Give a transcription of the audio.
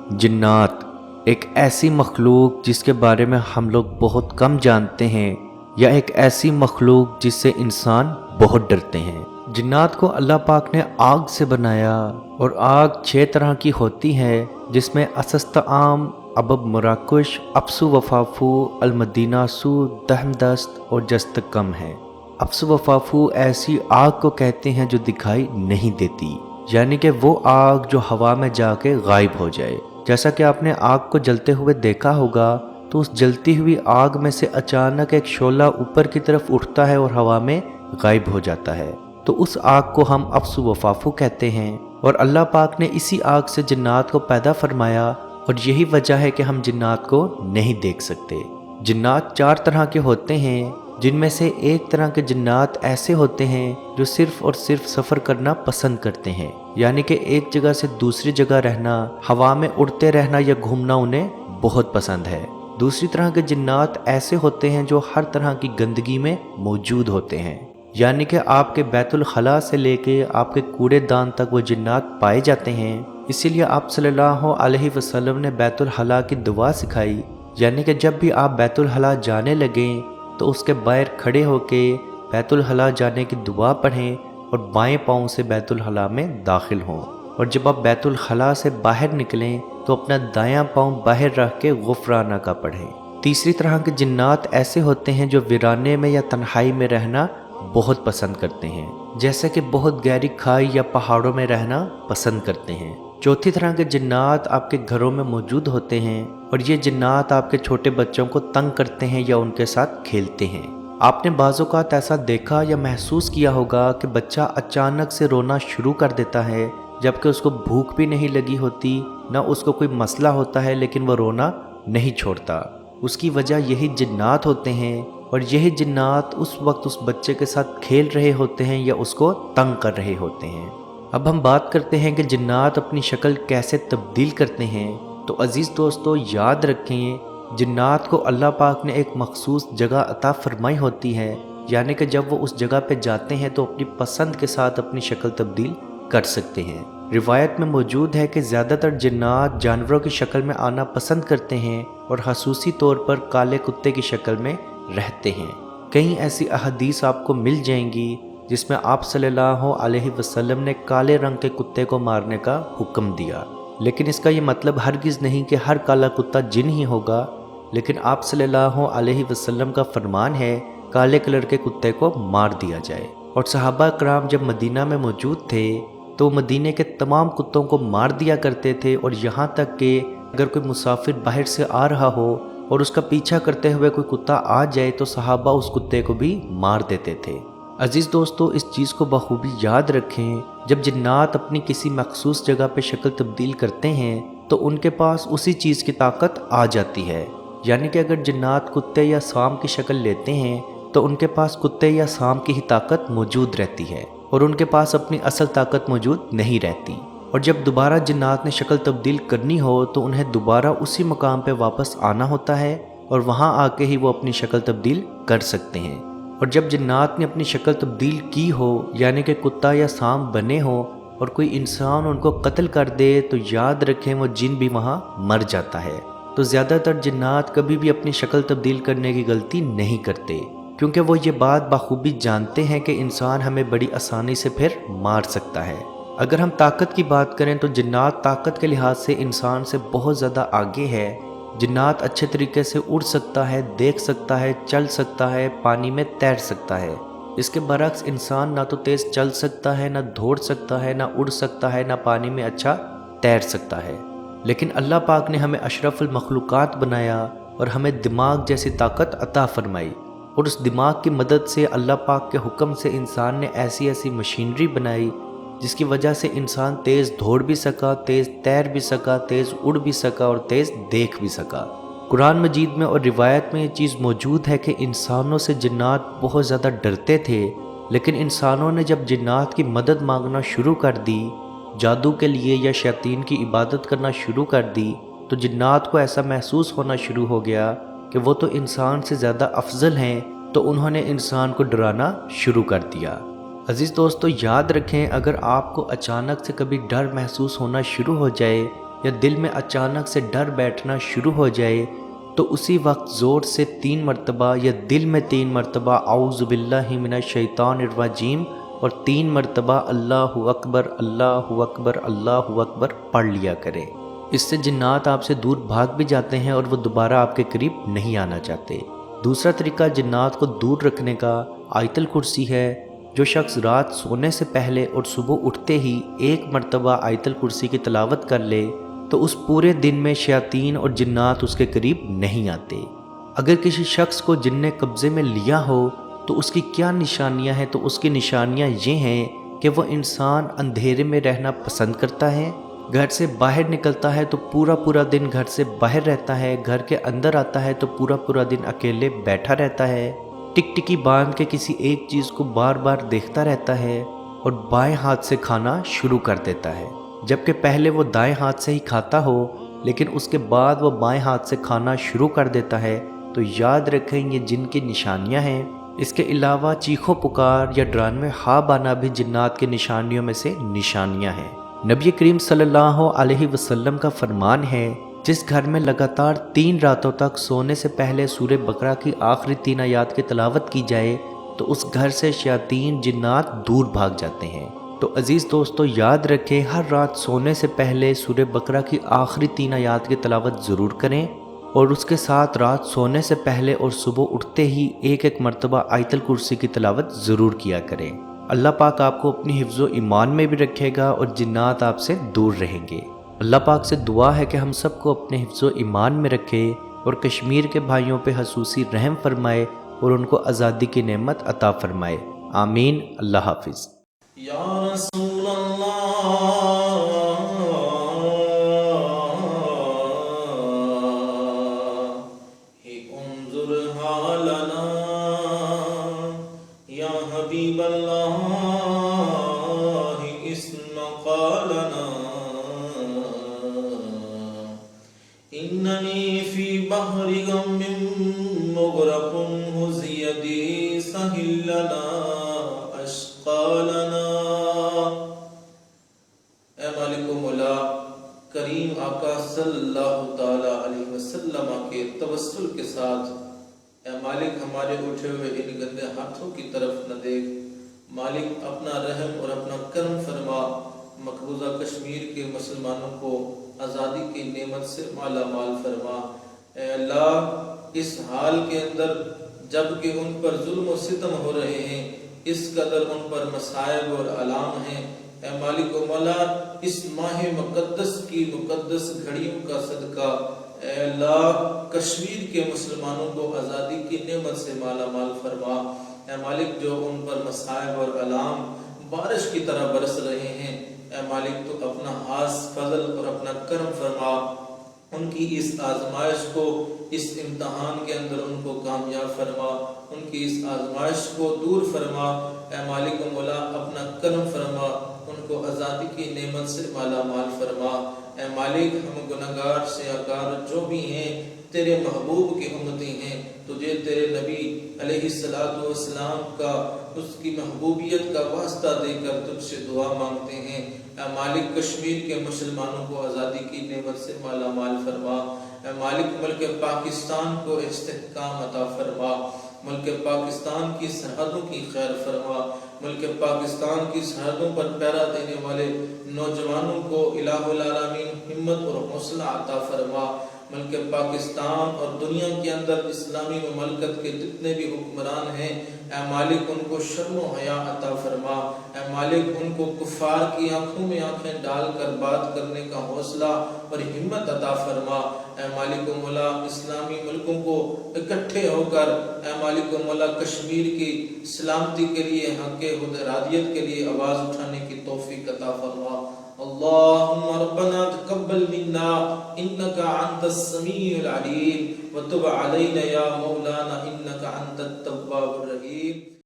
जन्नात एक ऐसी मखलूक जिसके बारे में हम लोग बहुत कम जानते हैं, या एक ऐसी मखलूक जिससे इंसान बहुत डरते हैं। जन्नात को अल्लाह पाक ने आग से बनाया और आग 6 तरह की होती है, जिसमें असस्तआम, अबब मुराकुश, अफसु वफाफू, अलमदीनासू, दहमदस्त और जस्तकम है। अफसु वफाफू ऐसी आग को कहते हैं जो दिखाई नहीं देती, यानी कि वो आग जो हवा में जाके गायब हो जाए। जैसा कि आपने आग को जलते हुए देखा होगा, तो उस जलती हुई आग में से अचानक एक शोला ऊपर की तरफ उठता है और हवा में गायब हो जाता है। तो उस आग को हम अफसु वफाफू कहते हैं। और अल्लाह पाक ने इसी आग से जिन्नात को पैदा फरमाया, और यही वजह है कि हम जिन्नात को नहीं देख सकते। जिन्नात 4 तरह के होते हैं, जिनमें से एक तरह के जिन्नात ऐसे होते हैं जो सिर्फ और सिर्फ सफ़र करना पसंद करते हैं, यानी कि एक जगह से दूसरी जगह रहना, हवा में उड़ते रहना या घूमना उन्हें बहुत पसंद है। दूसरी तरह के जिन्नात ऐसे होते हैं जो हर तरह की गंदगी में मौजूद होते हैं, यानी कि आपके बैतुल खला से लेके आपके कूड़ेदान तक वो जिन्नात पाए जाते हैं। इसीलिए आप सल्लल्लाहु अलैहि वसल्लम ने बैतुल खला की दुआ सिखाई, यानी कि जब भी आप बैतुल खला जाने लगें तो उसके बाहर खड़े होके बैतुल खला जाने की दुआ पढ़ें और बाएं पाँव से बैतुल खला में दाखिल हों। और जब आप बैतुल खला से बाहर निकलें तो अपना दायां पाँव बाहर रख के गुफराना का पढ़ें। तीसरी तरह के जिन्नात ऐसे होते हैं जो वीराने में या तन्हाई में रहना बहुत पसंद करते हैं, जैसे कि बहुत गहरी खाई या पहाड़ों में रहना पसंद करते हैं। चौथी तरह के जिन्नात आपके घरों में मौजूद होते हैं, और ये जिन्नात आपके छोटे बच्चों को तंग करते हैं या उनके साथ खेलते हैं। आपने बाज़-औक़ात ऐसा देखा या महसूस किया होगा कि बच्चा अचानक से रोना शुरू कर देता है, जबकि उसको भूख भी नहीं लगी होती, ना उसको कोई मसला होता है, लेकिन वो रोना नहीं छोड़ता। उसकी वजह यही जिन्नात होते हैं, और यही जिन्नात उस वक्त उस बच्चे के साथ खेल रहे होते हैं या उसको तंग कर रहे होते हैं। अब हम बात करते हैं कि जिन्नात अपनी शक्ल कैसे तब्दील करते हैं। तो अजीज़ दोस्तों, याद रखें, जिन्नात को अल्लाह पाक ने एक मखसूस जगह अता फरमाई होती है, यानी कि जब वो उस जगह पे जाते हैं तो अपनी पसंद के साथ अपनी शक्ल तब्दील कर सकते हैं। रिवायत में मौजूद है कि ज़्यादातर जिन्नात जानवरों की शक्ल में आना पसंद करते हैं और खसूसी तौर पर काले कुत्ते की शक्ल में रहते हैं। कई ऐसी अहदीस आपको मिल जाएंगी जिसमें आप सल्लल्लाहु अलैहि वसल्लम ने काले रंग के कुत्ते को मारने का हुक्म दिया। लेकिन इसका ये मतलब हरगिज़ नहीं कि हर काला कुत्ता जिन ही होगा, लेकिन आप सल्लल्लाहु अलैहि वसल्लम का फरमान है काले कलर के कुत्ते को मार दिया जाए। और सहाबा कराम जब मदीना में मौजूद थे तो मदीने के तमाम कुत्तों को मार दिया करते थे, और यहाँ तक कि अगर कोई मुसाफिर बाहर से आ रहा हो और उसका पीछा करते हुए कोई कुत्ता आ जाए तो सहाबा उस कुत्ते को भी मार देते थे। अजीज़ दोस्तों, इस चीज़ को बखूबी याद रखें, जब जिन्नात अपनी किसी मखसूस जगह पे शक्ल तब्दील करते हैं तो उनके पास उसी चीज़ की ताकत आ जाती है। यानी कि अगर जिन्नात कुत्ते या सांप की शक्ल लेते हैं तो उनके पास कुत्ते या सांप की ही ताकत मौजूद रहती है, और उनके पास अपनी असल ताकत मौजूद नहीं रहती। और जब दोबारा जिन्नात ने शक्ल तब्दील करनी हो तो उन्हें दोबारा उसी मकाम पे वापस आना होता है, और वहाँ आके ही वो अपनी शक्ल तब्दील कर सकते हैं। और जब जिन्नात ने अपनी शक्ल तब्दील की हो, यानी कि कुत्ता या सांप बने हो, और कोई इंसान उनको कत्ल कर दे, तो याद रखें वो जिन भी वहाँ मर जाता है। तो ज़्यादातर जिन्नात कभी भी अपनी शक्ल तब्दील करने की गलती नहीं करते, क्योंकि वो ये बात बखूबी जानते हैं कि इंसान हमें बड़ी आसानी से फिर मार सकता है। अगर हम ताकत की बात करें तो जिन्नात ताकत के लिहाज से इंसान से बहुत ज़्यादा आगे है। जिन्नात अच्छे तरीके से उड़ सकता है, देख सकता है, चल सकता है, पानी में तैर सकता है। इसके बरक्स इंसान ना तो तेज़ चल सकता है, ना दौड़ सकता है, ना उड़ सकता है, ना पानी में अच्छा तैर सकता है। लेकिन अल्लाह पाक ने हमें अशरफुल मखलूक़ात बनाया और हमें दिमाग जैसी ताकत अता फरमाई, और उस दिमाग की मदद से अल्लाह पाक के हुक्म से इंसान ने ऐसी ऐसी मशीनरी बनाई जिसकी वजह से इंसान तेज़ दौड़ भी सका, तेज़ तैर भी सका, तेज़ उड़ भी सका और तेज़ देख भी सका। कुरान मजीद में और रिवायत में ये चीज़ मौजूद है कि इंसानों से जिन्नात बहुत ज़्यादा डरते थे, लेकिन इंसानों ने जब जिन्नात की मदद मांगना शुरू कर दी, जादू के लिए या शैतान की इबादत करना शुरू कर दी, तो जिन्नात को ऐसा महसूस होना शुरू हो गया कि वो तो इंसान से ज़्यादा अफजल हैं, तो उन्होंने इंसान को डराना शुरू कर दिया। अजीज़ दोस्तों, याद रखें, अगर आपको अचानक से कभी डर महसूस होना शुरू हो जाए یا دل میں اچانک سے ڈر بیٹھنا شروع ہو جائے تو اسی وقت زور سے 3 مرتبہ یا دل میں 3 مرتبہ اعوذ باللہ من الشیطان الرجیم اور 3 مرتبہ اللہ اکبر اللہ اکبر اللہ اکبر پڑھ لیا کرے۔ اس سے جنات آپ سے دور بھاگ بھی جاتے ہیں اور وہ دوبارہ آپ کے قریب نہیں آنا چاہتے۔ دوسرا طریقہ جنات کو دور رکھنے کا آیت الکرسی ہے۔ جو شخص رات سونے سے پہلے اور صبح اٹھتے ہی 1 مرتبہ آیت الکرسی کی تلاوت کر لے تو اس پورے دن میں شیاطین اور جنات اس کے قریب نہیں آتے۔ اگر کسی شخص کو جن نے قبضے میں لیا ہو تو اس کی کیا نشانیاں ہیں؟ تو اس کی نشانیاں یہ ہیں کہ وہ انسان اندھیرے میں رہنا پسند کرتا ہے، گھر سے باہر نکلتا ہے تو پورا دن گھر سے باہر رہتا ہے، گھر کے اندر آتا ہے تو پورا دن اکیلے بیٹھا رہتا ہے، ٹک ٹکی باندھ کے کسی ایک چیز کو بار بار دیکھتا رہتا ہے اور بائیں ہاتھ سے کھانا شروع کر دیتا ہے، جبکہ پہلے وہ دائیں ہاتھ سے ہی کھاتا ہو لیکن اس کے بعد وہ بائیں ہاتھ سے کھانا شروع کر دیتا ہے، تو یاد رکھیں یہ جن کی نشانیاں ہیں۔ اس کے علاوہ چیخو پکار یا ڈرانوے خواب آنا بھی جنات کی نشانیوں میں سے نشانیاں ہیں۔ نبی کریم صلی اللہ علیہ وسلم کا فرمان ہے، جس گھر میں لگاتار 3 راتوں تک سونے سے پہلے سورہ بقرہ کی آخری 3 آیات کی تلاوت کی جائے تو اس گھر سے شیاطین جنات دور بھاگ جاتے ہیں۔ تو عزیز دوستو یاد رکھیں، ہر رات سونے سے پہلے سورہ بقرہ کی آخری 3 آیات کی تلاوت ضرور کریں اور اس کے ساتھ رات سونے سے پہلے اور صبح اٹھتے ہی 1 مرتبہ آیت الکرسی کی تلاوت ضرور کیا کریں۔ اللہ پاک آپ کو اپنی حفظ و ایمان میں بھی رکھے گا اور جنات آپ سے دور رہیں گے۔ اللہ پاک سے دعا ہے کہ ہم سب کو اپنے حفظ و ایمان میں رکھے اور کشمیر کے بھائیوں پہ خصوصی رحم فرمائے اور ان کو آزادی کی نعمت عطا فرمائے۔ آمین۔ اللہ حافظ۔ یا رسول اللہ انظر حالنا، یا حبیب اللہ اسمع قالنا، اننی فی بحر غم مغرق ہز یدی سہل لنا اشقالنا۔ اے مالک و مولا کریم آقا صلی اللہ تعالی علیہ وسلم کے توسل کے ساتھ، اے مالک ہمارے اٹھے ہوئے ان گندے ہاتھوں کی طرف نہ دیکھ، مالک اپنا رحم اور اپنا کرم فرما، مقبوضہ کشمیر کے مسلمانوں کو آزادی کی نعمت سے مالا مال فرما۔ اے اللہ اس حال کے اندر جب کہ ان پر ظلم و ستم ہو رہے ہیں، اس قدر ان پر مصائب اور آلام ہیں، اے مالک و مولا اس ماہ مقدس کی مقدس گھڑیوں کا صدقہ اے اللہ کشمیر کے مسلمانوں کو آزادی کی نعمت سے مالا مال فرما۔ اے مالک جو ان پر مصائب اور آلام بارش کی طرح برس رہے ہیں، اے مالک تو اپنا خاص فضل اور اپنا کرم فرما، ان کی اس آزمائش کو، اس امتحان کے اندر ان کو کامیاب فرما، ان کی اس آزمائش کو دور فرما۔ اے مالک و مولا اپنا کرم فرما، ان کو آزادی کی نعمت سے مالا مال فرما۔ اے مالک ہم گناہگار سیاکار جو بھی ہیں تیرے محبوب کی امتی ہیں، تجھے تیرے نبی علیہ السلام کا اس کی محبوبیت کا واسطہ دے کر تجھ سے دعا مانگتے ہیں۔ اے مالک کشمیر کے مسلمانوں کو آزادی کی نعمت سے مالا مال فرما۔ اے مالک ملک پاکستان کو استحکام عطا فرما، ملک پاکستان کی سرحدوں کی خیر فرما، ملک پاکستان کی سرحدوں پر پہرا دینے والے نوجوانوں کو الہ العالمین ہمت اور حوصلہ عطا فرما۔ ملک پاکستان اور دنیا کے اندر اسلامی مملکت کے جتنے بھی حکمران ہیں، اے مالک ان کو شرم و حیا عطا فرما۔ اے مالک ان کو کفار کی آنکھوں میں آنکھیں ڈال کر بات کرنے کا حوصلہ اور ہمت عطا فرما۔ اے مالک و مولا اسلامی ملکوں کو اکٹھے ہو کر اے مالک و مولا کشمیر کی سلامتی کے لیے، حق حدرادیت کے لیے آواز اٹھانے کی توفیق عطا فرما۔ اللہم ربنا تقبل منا انکا انت السمیع العلیم وتب علینا یا مولانا انکا انت التواب الرحیم۔